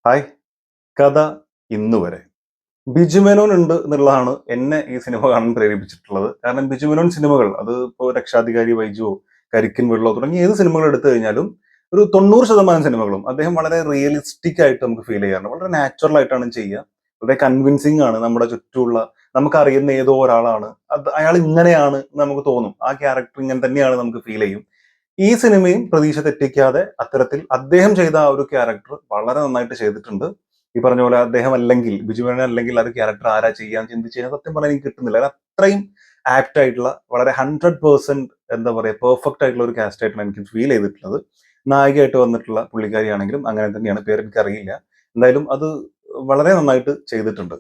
Hi. കഥ ഇന്ന് വരെ. ബിജു മേനോൻ ഉണ്ട് എന്നുള്ളതാണ് എന്നെ ഈ സിനിമ കാണാൻ പ്രേരിപ്പിച്ചിട്ടുള്ളത്. കാരണം ബിജു മേനോൻ സിനിമകൾ അത് ഇപ്പോൾ രക്ഷാധികാരി വൈജുവോ, കരിക്കിൻ വെള്ളമോ തുടങ്ങിയ ഏത് സിനിമകൾ എടുത്തു കഴിഞ്ഞാലും ഒരു 90% സിനിമകളും അദ്ദേഹം വളരെ റിയലിസ്റ്റിക് ആയിട്ട് നമുക്ക് ഫീൽ ചെയ്യാറുണ്ട്. വളരെ നാച്ചുറൽ ആയിട്ടാണ് ചെയ്യുക. വളരെ കൺവിൻസിംഗ് ആണ്. നമ്മുടെ ചുറ്റുമുള്ള നമുക്കറിയുന്ന ഏതോ ഒരാളാണ്. അത് അയാൾ ഇങ്ങനെയാണ് എന്ന് നമുക്ക് തോന്നും. ആ ക്യാരക്ടർ ഇങ്ങനെ തന്നെയാണ് നമുക്ക് ഫീൽ ചെയ്യും. ഈ സിനിമയും പ്രതീക്ഷ തെറ്റിക്കാതെ അത്തരത്തിൽ അദ്ദേഹം ചെയ്ത ആ ഒരു ക്യാരക്ടർ വളരെ നന്നായിട്ട് ചെയ്തിട്ടുണ്ട്. ഈ പറഞ്ഞ പോലെ അദ്ദേഹം അല്ലെങ്കിൽ ബിജു മേനോൻ അല്ലെങ്കിൽ ആ ഒരു ക്യാരക്ടർ ആരാ ചെയ്യാൻ ചിന്തിച്ച് കഴിഞ്ഞാൽ സത്യം പറഞ്ഞാൽ എനിക്ക് കിട്ടുന്നില്ല. അത് അത്രയും ആപ്റ്റ് ആയിട്ടുള്ള വളരെ 100% എന്താ പറയുക പെർഫെക്റ്റ് ആയിട്ടുള്ള ഒരു കാസ്റ്റ് ആയിട്ടാണ് എനിക്ക് ഫീൽ ചെയ്തിട്ടുള്ളത്. നായികയായിട്ട് വന്നിട്ടുള്ള പുള്ളിക്കാരിയാണെങ്കിലും അങ്ങനെ തന്നെയാണ്. പേര് എനിക്കറിയില്ല. എന്തായാലും അത് വളരെ നന്നായിട്ട് ചെയ്തിട്ടുണ്ട്.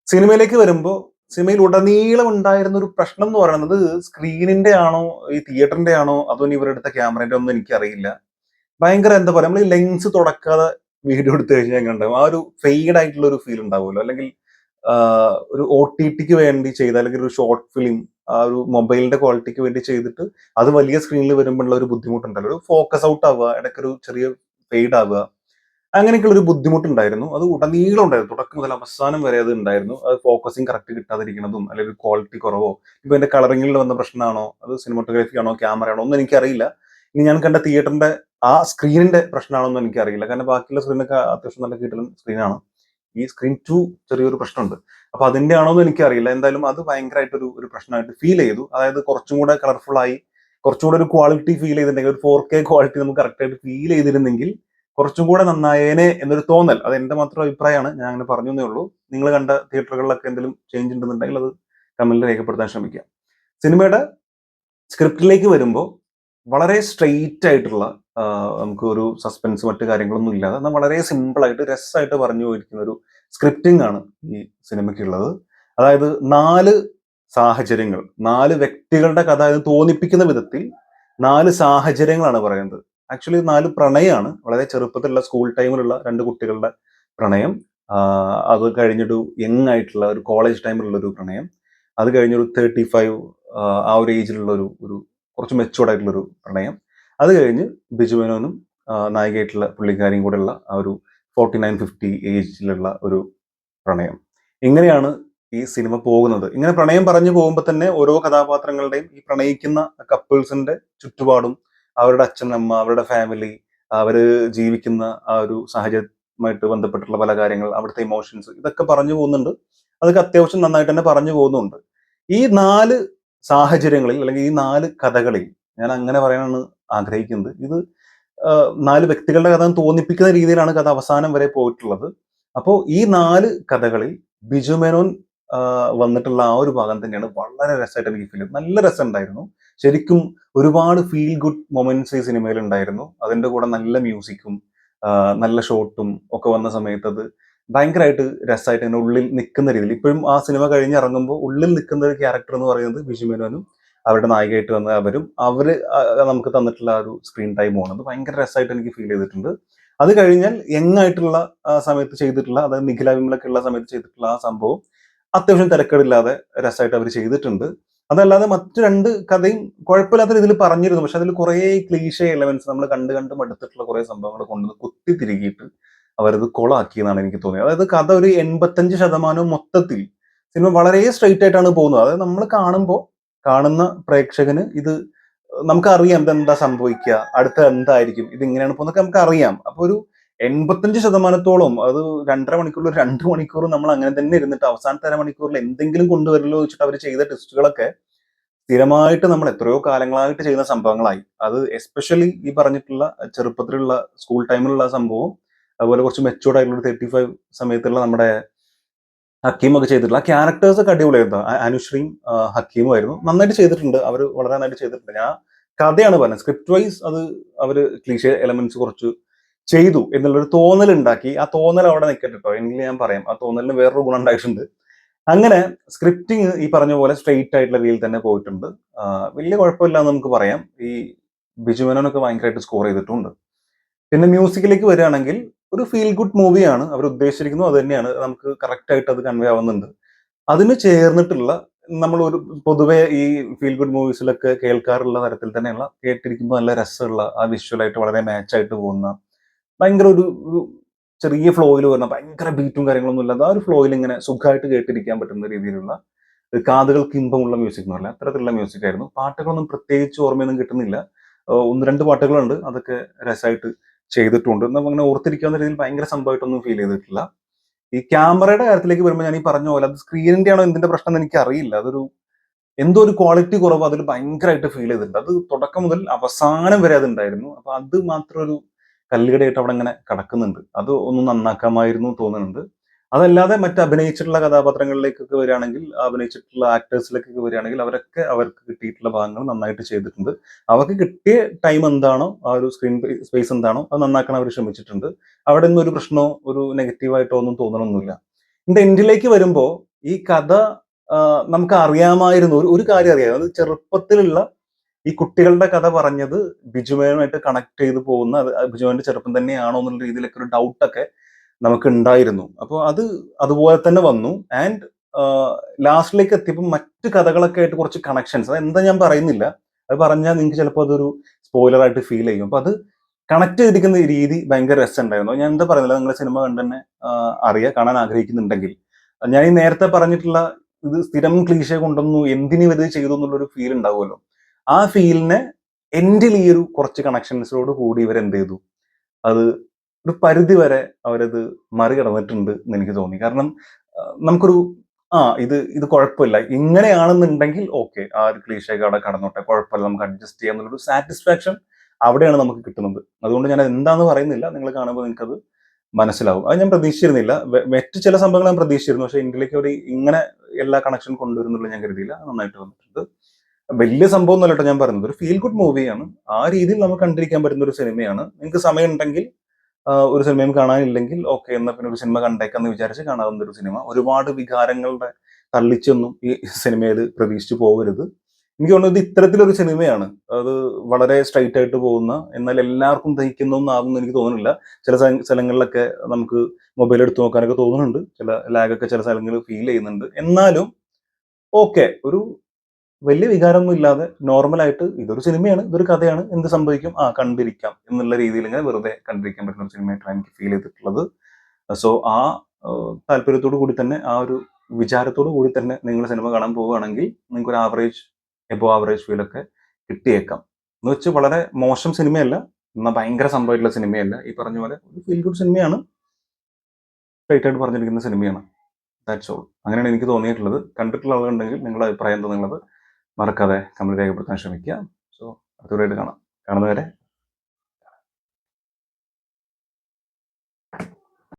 സിനിമയിലേക്ക് വരുമ്പോൾ സിനിമയിൽ ഉടനീളം ഉണ്ടായിരുന്ന ഒരു പ്രശ്നം എന്ന് പറയുന്നത് സ്ക്രീനിന്റെ ആണോ ഈ തിയേറ്ററിന്റെ ആണോ അതോ ഇനി ഇവരെടുത്ത ക്യാമറയുടെ ഒന്നും എനിക്കറിയില്ല. ഭയങ്കര എന്താ പറയാ നമ്മൾ ഈ ലെൻസ് തുടക്കാതെ വീഡിയോ എടുത്തു കഴിഞ്ഞാൽ എങ്ങനെ ഉണ്ടാവും? ആ ഒരു ഫെയ്ഡ് ആയിട്ടുള്ള ഒരു ഫീൽ ഉണ്ടാവുമല്ലോ. അല്ലെങ്കിൽ ഒരു OTTക്ക് വേണ്ടി ചെയ്ത അല്ലെങ്കിൽ ഒരു ഷോർട്ട് ഫിലിം ആ ഒരു മൊബൈലിന്റെ ക്വാളിറ്റിക്ക് വേണ്ടി ചെയ്തിട്ട് അത് വലിയ സ്ക്രീനിൽ വരുമ്പോഴുള്ള ഒരു ബുദ്ധിമുട്ടുണ്ടല്ലോ. ഒരു ഫോക്കസ് ഔട്ട് ആവുക, ഇടയ്ക്കൊരു ചെറിയ ഫെയ്ഡ് ആവുക. അങ്ങനെയൊക്കെയുള്ള ഒരു ബുദ്ധിമുട്ടുണ്ടായിരുന്നു. അത് ഉടനീളം ഉണ്ടായിരുന്നു. തുടക്കം മുതൽ അവസാനം വരെ അത് ഉണ്ടായിരുന്നു. അത് ഫോക്കസിങ് കറക്റ്റ് കിട്ടാതിരിക്കുന്നതും അല്ലെങ്കിൽ ക്വാളിറ്റി കുറവോ ഇപ്പൊ എന്റെ കളറിംഗിൽ വന്ന പ്രശ്നമാണോ അത് സിനിമാറ്റോഗ്രാഫി ആണോ ക്യാമറ ആണോ ഒന്നും എനിക്കറിയില്ല. ഇനി ഞാൻ കണ്ട തിയേറ്ററിന്റെ ആ സ്ക്രീനിന്റെ പ്രശ്നമാണോന്നും എനിക്കറിയില്ല. കാരണം ബാക്കിയുള്ള സ്ക്രീനൊക്കെ അത്യാവശ്യം നല്ല കിട്ടലും സ്ക്രീനാണ്. ഈ സ്ക്രീൻ 2 ചെറിയൊരു പ്രശ്നമുണ്ട്. അപ്പൊ അതിന്റെ ആണോന്നും എനിക്കറിയില്ല. എന്തായാലും അത് ഭയങ്കരമായിട്ട് ഒരു പ്രശ്നമായിട്ട് ഫീൽ ചെയ്തു. അതായത് കുറച്ചും കൂടെ കളർഫുൾ ആയി കുറച്ചുകൂടെ ഒരു ക്വാളിറ്റി ഫീൽ ചെയ്തിട്ടുണ്ടെങ്കിൽ ഒരു 4K ക്വാളിറ്റി നമുക്ക് കറക്റ്റ് ആയിട്ട് ഫീൽ ചെയ്തിരുന്നെങ്കിൽ കുറച്ചും കൂടെ നന്നായേനെ എന്നൊരു തോന്നൽ. അത് എന്റെ മാത്രം അഭിപ്രായമാണ്. ഞാൻ അങ്ങനെ പറഞ്ഞു എന്നേ ഉള്ളൂ. നിങ്ങൾ കണ്ട തിയേറ്ററുകളിലൊക്കെ എന്തെങ്കിലും ചേഞ്ച് ഉണ്ടെന്നുണ്ടെങ്കിൽ അത് കമന്റിൽ രേഖപ്പെടുത്താൻ ശ്രമിക്കാം. സിനിമയുടെ സ്ക്രിപ്റ്റിലേക്ക് വരുമ്പോൾ വളരെ സ്ട്രെയിറ്റ് ആയിട്ടുള്ള നമുക്ക് ഒരു സസ്പെൻസ് മറ്റു കാര്യങ്ങളൊന്നും ഇല്ലാതെ എന്നാൽ വളരെ സിമ്പിൾ ആയിട്ട് രസമായിട്ട് പറഞ്ഞു പോയിരിക്കുന്ന ഒരു സ്ക്രിപ്റ്റിംഗ് ആണ് ഈ സിനിമയ്ക്കുള്ളത്. അതായത് 4 സാഹചര്യങ്ങൾ 4 വ്യക്തികളുടെ കഥ എന്ന് തോന്നിപ്പിക്കുന്ന വിധത്തിൽ 4 സാഹചര്യങ്ങളാണ് പറയുന്നത്. ആക്ച്വലി 4 പ്രണയമാണ്. വളരെ ചെറുപ്പത്തിലുള്ള സ്കൂൾ ടൈമിലുള്ള 2 കുട്ടികളുടെ പ്രണയം. അത് കഴിഞ്ഞൊരു യങ് ആയിട്ടുള്ള ഒരു കോളേജ് ടൈമിലുള്ള ഒരു പ്രണയം. അത് കഴിഞ്ഞൊരു 35 ആ ഒരു ഏജിലുള്ള ഒരു ഒരു കുറച്ച് മെച്ചുവർഡ് ആയിട്ടുള്ള ഒരു പ്രണയം. അത് കഴിഞ്ഞ് ബിജു മേനോനും നായികയായിട്ടുള്ള പുള്ളിക്കാരിയും കൂടെയുള്ള ആ ഒരു 49-50 ഏജിലുള്ള ഒരു പ്രണയം. ഇങ്ങനെയാണ് ഈ സിനിമ പോകുന്നത്. ഇങ്ങനെ പ്രണയം പറഞ്ഞു പോകുമ്പോൾ തന്നെ ഓരോ കഥാപാത്രങ്ങളുടെയും ഈ പ്രണയിക്കുന്ന കപ്പിൾസിന്റെ ചുറ്റുപാടും അവരുടെ അച്ഛൻ അമ്മ അവരുടെ ഫാമിലി അവര് ജീവിക്കുന്ന ആ ഒരു സാഹചര്യമായിട്ട് ബന്ധപ്പെട്ടുള്ള പല കാര്യങ്ങൾ അവിടുത്തെ ഇമോഷൻസ് ഇതൊക്കെ പറഞ്ഞു പോകുന്നുണ്ട്. അതൊക്കെ അത്യാവശ്യം നന്നായിട്ട് തന്നെ പറഞ്ഞു പോകുന്നുണ്ട്. ഈ 4 സാഹചര്യങ്ങളിൽ അല്ലെങ്കിൽ ഈ 4 കഥകളിൽ ഞാൻ അങ്ങനെ പറയാനാണ് ആഗ്രഹിക്കുന്നത്. ഇത് 4 വ്യക്തികളുടെ കഥ എന്ന് തോന്നിപ്പിക്കുന്ന രീതിയിലാണ് കഥ അവസാനം വരെ പോയിട്ടുള്ളത്. അപ്പോ ഈ 4 കഥകളിൽ ബിജു മേനോൻ വന്നിട്ടുള്ള ആ ഒരു ഭാഗം തന്നെയാണ് വളരെ രസമായിട്ട് എനിക്ക് ഫീൽ ചെയ്തത്. നല്ല രസമുണ്ടായിരുന്നു. ശരിക്കും ഒരുപാട് ഫീൽ ഗുഡ് മൊമെന്റ്സ് ഈ സിനിമയിൽ ഉണ്ടായിരുന്നു. അതിന്റെ കൂടെ നല്ല മ്യൂസിക്കും നല്ല ഷോട്ടും ഒക്കെ വന്ന സമയത്ത് അത് ഭയങ്കരമായിട്ട് രസമായിട്ട് ഇങ്ങനെ ഉള്ളിൽ നിൽക്കുന്ന രീതിയിൽ ഇപ്പോഴും ആ സിനിമ കഴിഞ്ഞിറങ്ങുമ്പോൾ ഉള്ളിൽ നിൽക്കുന്ന ഒരു ക്യാരക്ടർ എന്ന് പറയുന്നത് ബിജു മേനോനും അവരുടെ നായികയായിട്ട് വന്ന അവര് നമുക്ക് തന്നിട്ടുള്ള ആ ഒരു സ്ക്രീൻ ടൈമാണ്. അത് ഭയങ്കര രസമായിട്ട് എനിക്ക് ഫീൽ ചെയ്തിട്ടുണ്ട്. അത് കഴിഞ്ഞാൽ യങ് ആയിട്ടുള്ള സമയത്ത് ചെയ്തിട്ടുള്ള അതായത് നിഖില വിമലൊക്കെ ഉള്ള സമയത്ത് ചെയ്തിട്ടുള്ള ആ സംഭവം അത്യാവശ്യം തിരക്കേടില്ലാതെ രസമായിട്ട് അവർ ചെയ്തിട്ടുണ്ട്. അതല്ലാതെ മറ്റു 2 കഥയും കുഴപ്പമില്ലാത്ത രീതിയിൽ പറഞ്ഞിരുന്നു. പക്ഷെ അതിൽ കുറേ ക്ലീഷേ എലമെന്റ്സ് നമ്മൾ കണ്ട് കണ്ട് മടുത്തിട്ടുള്ള കുറേ സംഭവങ്ങൾ കൊണ്ടുവന്ന് കുത്തി തിരുകിയിട്ട് അവരത് കൊളാക്കി എന്നാണ് എനിക്ക് തോന്നിയത്. അതായത് കഥ ഒരു 85% മൊത്തത്തിൽ സിനിമ വളരെ സ്ട്രെയിറ്റ് ആയിട്ടാണ് പോകുന്നത്. അതായത് നമ്മൾ കാണുന്ന പ്രേക്ഷകന് ഇത് നമുക്കറിയാം ഇതെന്താ സംഭവിക്കുക, അടുത്ത എന്തായിരിക്കും, ഇത് ഇങ്ങനെയാണ് പോകുന്നതൊക്കെ നമുക്കറിയാം. അപ്പൊ ഒരു 85% അത് 2.5 മണിക്കൂറിൽ 2 മണിക്കൂർ നമ്മൾ അങ്ങനെ തന്നെ ഇരുന്നിട്ട് അവസാനത്തെ അരമണിക്കൂറിൽ എന്തെങ്കിലും കൊണ്ടുവരല്ലോ വെച്ചിട്ട് അവർ ചെയ്ത ടെസ്റ്റുകളൊക്കെ സ്ഥിരമായിട്ട് നമ്മൾ എത്രയോ കാലങ്ങളായിട്ട് ചെയ്യുന്ന സംഭവങ്ങളായി. അത് എസ്പെഷ്യലി ഈ പറഞ്ഞിട്ടുള്ള ചെറുപ്പത്തിലുള്ള സ്കൂൾ ടൈമിലുള്ള സംഭവം അതുപോലെ കുറച്ച് മെച്ചൂർഡ് ആയിട്ടുള്ള 35 സമയത്തുള്ള നമ്മുടെ ഹക്കീമൊക്കെ ചെയ്തിട്ടുള്ള ആ ക്യാരക്ടേഴ്സ് ഒക്കെ അടിപൊളിയായിരുന്നു. അനുശ്രീയും ഹക്കീമും ആയിരുന്നു നന്നായിട്ട് ചെയ്തിട്ടുണ്ട്. അവർ വളരെ നന്നായിട്ട് ചെയ്തിട്ടുണ്ട്. ഞാൻ കഥയാണ് പറഞ്ഞത്. സ്ക്രിപ്റ്റ് വൈസ് അത് അവര് ക്ലീഷേ എലമെന്റ്സ് കുറച്ച് ചെയ്തു എന്നുള്ളൊരു തോന്നൽ ഉണ്ടാക്കി. ആ തോന്നൽ അവിടെ നിൽക്കട്ടെ കേട്ടോ. എങ്കിൽ ഞാൻ പറയാം ആ തോന്നലിന് വേറൊരു ഗുണം ഉണ്ടായിട്ടുണ്ട്. അങ്ങനെ സ്ക്രിപ്റ്റിംഗ് ഈ പറഞ്ഞ പോലെ സ്ട്രെയിറ്റ് ആയിട്ടുള്ള രീതിയിൽ തന്നെ പോയിട്ടുണ്ട്. വലിയ കുഴപ്പമില്ല എന്ന് നമുക്ക് പറയാം. ഈ ബിജു മേനോനൊക്കെ ഭയങ്കരമായിട്ട് സ്കോർ ചെയ്തിട്ടുണ്ട്. പിന്നെ മ്യൂസിക്കിലേക്ക് വരികയാണെങ്കിൽ ഒരു ഫീൽ ഗുഡ് മൂവിയാണ് അവർ ഉദ്ദേശിച്ചിരിക്കുന്നത്. അത് തന്നെയാണ് നമുക്ക് കറക്റ്റ് ആയിട്ട് അത് കൺവേ ആവുന്നുണ്ട്. അതിന് ചേർന്നിട്ടുള്ള നമ്മൾ ഒരു പൊതുവെ ഈ ഫീൽ ഗുഡ് മൂവീസിലൊക്കെ കേൾക്കാറുള്ള തരത്തിൽ തന്നെയുള്ള കേട്ടിരിക്കുമ്പോൾ നല്ല രസമുള്ള ആ വിഷ്വലായിട്ട് വളരെ മാച്ച് ആയിട്ട് പോകുന്ന ഭയങ്കര ഒരു ചെറിയ ഫ്ലോയിൽ വരുന്ന ഭയങ്കര ബീറ്റും കാര്യങ്ങളൊന്നും ഇല്ലാതെ ആ ഒരു ഫ്ലോയിൽ ഇങ്ങനെ സുഖമായിട്ട് കേട്ടിരിക്കാൻ പറ്റുന്ന രീതിയിലുള്ള കാതുകൾക്ക് ഇമ്പമുള്ള മ്യൂസിക് എന്ന് പറഞ്ഞാൽ അത്തരത്തിലുള്ള മ്യൂസിക് ആയിരുന്നു. പാട്ടുകളൊന്നും പ്രത്യേകിച്ച് ഓർമ്മയൊന്നും കിട്ടുന്നില്ല. ഒന്ന് രണ്ട് പാട്ടുകളുണ്ട്, അതൊക്കെ രസമായിട്ട് ചെയ്തിട്ടുണ്ട്. നമുക്ക് അങ്ങനെ ഓർത്തിരിക്കാവുന്ന രീതിയിൽ ഭയങ്കര സംഭവമായിട്ടൊന്നും ഫീൽ ചെയ്തിട്ടില്ല. ഈ ക്യാമറയുടെ കാര്യത്തിലേക്ക് വരുമ്പോൾ ഞാൻ ഈ പറഞ്ഞ പോലെ അത് സ്ക്രീനിന്റെ ആണോ എന്തിന്റെ പ്രശ്നം എന്ന് എനിക്ക് അറിയില്ല. അതൊരു എന്തോ ഒരു ക്വാളിറ്റി കുറവ് അതിൽ ഭയങ്കരമായിട്ട് ഫീൽ ചെയ്തിട്ടുണ്ട്. അത് തുടക്കം മുതൽ അവസാനം വരെ അതുണ്ടായിരുന്നു. അപ്പൊ അത് മാത്രം ഒരു കല്ലുകടിയായിട്ട് അവിടെ ഇങ്ങനെ കിടക്കുന്നുണ്ട്. അത് ഒന്ന് നന്നാക്കാമായിരുന്നു തോന്നുന്നുണ്ട്. അതല്ലാതെ മറ്റ് അഭിനയിച്ചിട്ടുള്ള കഥാപാത്രങ്ങളിലേക്കൊക്കെ വരികയാണെങ്കിൽ, അഭിനയിച്ചിട്ടുള്ള ആക്ടേഴ്സിലേക്കൊക്കെ വരികയാണെങ്കിൽ അവരൊക്കെ അവർക്ക് കിട്ടിയിട്ടുള്ള ഭാഗങ്ങൾ നന്നായിട്ട് ചെയ്തിട്ടുണ്ട്. അവർക്ക് കിട്ടിയ ടൈം എന്താണോ, ആ ഒരു സ്ക്രീൻ സ്പേസ് എന്താണോ അത് നന്നാക്കാൻ അവർ ശ്രമിച്ചിട്ടുണ്ട്. അവിടെ ഒന്നും ഒരു പ്രശ്നമോ ഒരു നെഗറ്റീവായിട്ടോ ഒന്നും തോന്നണമൊന്നുമില്ല. ഇതിന്റെ എൻഡിലേക്ക് വരുമ്പോൾ ഈ കഥ നമുക്ക് അറിയാമായിരുന്നു, ഒരു കാര്യം അറിയാം, അത് ചെറുപ്പത്തിലുള്ള ഈ കുട്ടികളുടെ കഥ പറഞ്ഞത് ബിജുമേനുമായിട്ട് കണക്ട് ചെയ്ത് പോകുന്ന, അത് ബിജുമേന്റെ ചെറുപ്പം തന്നെയാണോ എന്നുള്ള രീതിയിലൊക്കെ ഒരു ഡൗട്ടൊക്കെ നമുക്ക് ഉണ്ടായിരുന്നു. അപ്പോൾ അത് അതുപോലെ തന്നെ വന്നു. ആൻഡ് ലാസ്റ്റിലേക്ക് എത്തിയപ്പോൾ മറ്റു കഥകളൊക്കെ ആയിട്ട് കുറച്ച് കണക്ഷൻസ്, അത് എന്താ ഞാൻ പറയുന്നില്ല, അത് പറഞ്ഞാൽ നിങ്ങൾക്ക് ചിലപ്പോൾ അതൊരു സ്പോയിലർ ആയിട്ട് ഫീൽ ചെയ്യും. അപ്പൊ അത് കണക്ട് ചെയ്തിരിക്കുന്ന രീതി ഭയങ്കര രസമുണ്ടായിരുന്നു. ഞാൻ എന്താ പറയുന്നില്ല, നിങ്ങൾ സിനിമ കണ്ട് തന്നെ അറിയാം, കാണാൻ ആഗ്രഹിക്കുന്നുണ്ടെങ്കിൽ. ഞാൻ ഈ നേരത്തെ പറഞ്ഞിട്ടുള്ള ഇത് സ്ഥിരം ക്ലീശ കൊണ്ടൊന്നു എന്തിനു ഇത് ചെയ്തു എന്നുള്ളൊരു ഫീൽ ഉണ്ടാവുമല്ലോ, ആ ഫീലിനെ എൻഡിൽ ഈ ഒരു കുറച്ച് കണക്ഷൻസോട് കൂടി ഇവരെന്ത് ചെയ്തു, അത് ഒരു പരിധി വരെ അവരത് മറികടന്നിട്ടുണ്ട് എന്ന് എനിക്ക് തോന്നി. കാരണം നമുക്കൊരു ഇത് ഇത് കുഴപ്പമില്ല, ഇങ്ങനെയാണെന്നുണ്ടെങ്കിൽ ഓക്കെ, ആ ഒരു ക്ലീശയൊക്കെ അവിടെ കടന്നോട്ടെ, കുഴപ്പമില്ല, നമുക്ക് അഡ്ജസ്റ്റ് ചെയ്യാം എന്നുള്ളൊരു സാറ്റിസ്ഫാക്ഷൻ അവിടെയാണ് നമുക്ക് കിട്ടുന്നത്. അതുകൊണ്ട് ഞാൻ എന്താന്ന് പറയുന്നില്ല, നിങ്ങൾ കാണുമ്പോൾ നിങ്ങൾക്കത് മനസ്സിലാവും. അത് ഞാൻ പ്രതീക്ഷിച്ചിരുന്നില്ല. മറ്റ് ചില സംഭവങ്ങൾ ഞാൻ പ്രതീക്ഷിച്ചിരുന്നു, പക്ഷേ ഇന്ത്യയിലേക്ക് അവർ ഇങ്ങനെ എല്ലാ കണക്ഷൻ കൊണ്ടുവരുന്നുള്ള ഞാൻ കരുതിയില്ല. നന്നായിട്ട് വന്നിട്ടുണ്ട്. വലിയ സംഭവം ഒന്നുമല്ല കേട്ടോ ഞാൻ പറയുന്നത്, ഒരു ഫീൽ ഗുഡ് മൂവിയാണ്. ആ രീതിയിൽ നമുക്ക് കണ്ടിരിക്കാൻ പറ്റുന്ന ഒരു സിനിമയാണ്. നിങ്ങൾക്ക് സമയം ഉണ്ടെങ്കിൽ ഒരു സിനിമയും കാണാനില്ലെങ്കിൽ ഓക്കെ, എന്നാൽ പിന്നെ ഒരു സിനിമ കണ്ടേക്കെന്ന് വിചാരിച്ച് കാണാവുന്ന ഒരു സിനിമ. ഒരുപാട് വികാരങ്ങളുടെ തള്ളിച്ചൊന്നും ഈ സിനിമയിൽ പ്രതീക്ഷിച്ച് പോകരുത്. എനിക്ക് തോന്നുന്നത് ഇത് ഇത്തരത്തിലൊരു സിനിമയാണ്. അത് വളരെ സ്ട്രൈറ്റ് ആയിട്ട് പോകുന്ന, എന്നാൽ എല്ലാവർക്കും ദഹിക്കുന്നൊന്നാകുമെന്ന് എനിക്ക് തോന്നുന്നില്ല. ചില സ്ഥലങ്ങളിലൊക്കെ നമുക്ക് മൊബൈൽ എടുത്ത് നോക്കാനൊക്കെ തോന്നുന്നുണ്ട്, ചില ലാഗൊക്കെ ചില സ്ഥലങ്ങളിൽ ഫീൽ ചെയ്യുന്നുണ്ട്. എന്നാലും ഓക്കെ, ഒരു വലിയ വികാരമൊന്നും ഇല്ലാതെ നോർമലായിട്ട് ഇതൊരു സിനിമയാണ്, ഇതൊരു കഥയാണ്, എന്ത് സംഭവിക്കും, കണ്ടിരിക്കാം എന്നുള്ള രീതിയിൽ ഇങ്ങനെ വെറുതെ കണ്ടിരിക്കാൻ പറ്റുന്ന ഒരു സിനിമയായിട്ടാണ് എനിക്ക് ഫീൽ ചെയ്തിട്ടുള്ളത്. സോ ആ താല്പര്യത്തോടു കൂടി തന്നെ, ആ ഒരു വിചാരത്തോടു കൂടി തന്നെ നിങ്ങൾ സിനിമ കാണാൻ പോവുകയാണെങ്കിൽ നിങ്ങൾക്ക് ഒരു ആവറേജ്, എബോ ആവറേജ് ഫീലൊക്കെ കിട്ടിയേക്കാം. എന്ന് വെച്ച് വളരെ മോശം സിനിമയല്ല, എന്നാൽ ഭയങ്കര സംഭവമായിട്ടുള്ള സിനിമയല്ല. ഈ പറഞ്ഞ പോലെ ഒരു ഫീൽ ഗുഡ് സിനിമയാണ്, സ്ട്രൈറ്റ് ആയിട്ട് പറഞ്ഞിരിക്കുന്ന സിനിമയാണ്. That's all. അങ്ങനെയാണ് എനിക്ക് തോന്നിയിട്ടുള്ളത്. കണ്ടിട്ടുള്ള ആളുകളുണ്ടെങ്കിൽ നിങ്ങളുടെ അഭിപ്രായം എന്താ, നിങ്ങളത് മറക്കാതെ കമന്റ് രേഖപ്പെടുത്താൻ ശ്രമിക്കുക. സോ അതുവരെയായിട്ട് കാണാം. കാണുന്നവരെ